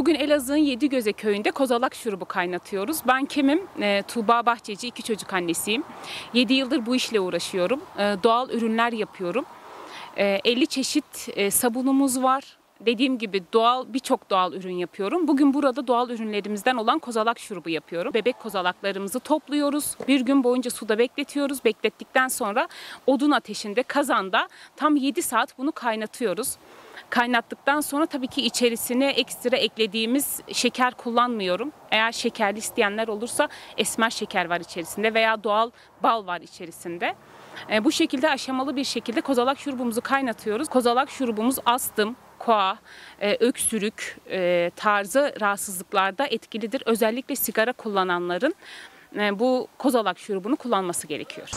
Bugün Elazığ'ın Yedigöze köyünde kozalak şurubu kaynatıyoruz. Ben kimim? Tuğba Bahçeci, 2 çocuk annesiyim. 7 yıldır bu işle uğraşıyorum. Doğal ürünler yapıyorum. 50 çeşit sabunumuz var. Dediğim gibi birçok doğal ürün yapıyorum. Bugün burada doğal ürünlerimizden olan kozalak şurubu yapıyorum. Bebek kozalaklarımızı topluyoruz. Bir gün boyunca suda bekletiyoruz. Beklettikten sonra odun ateşinde, kazanda tam 7 saat bunu kaynatıyoruz. Kaynattıktan sonra tabii ki içerisine ekstra eklediğimiz şeker kullanmıyorum. Eğer şekerli isteyenler olursa esmer şeker var içerisinde veya doğal bal var içerisinde. Bu şekilde aşamalı bir şekilde kozalak şurubumuzu kaynatıyoruz. Kozalak şurubumuz astım, koa, öksürük tarzı rahatsızlıklarda etkilidir. Özellikle sigara kullananların bu kozalak şurubunu kullanması gerekiyor.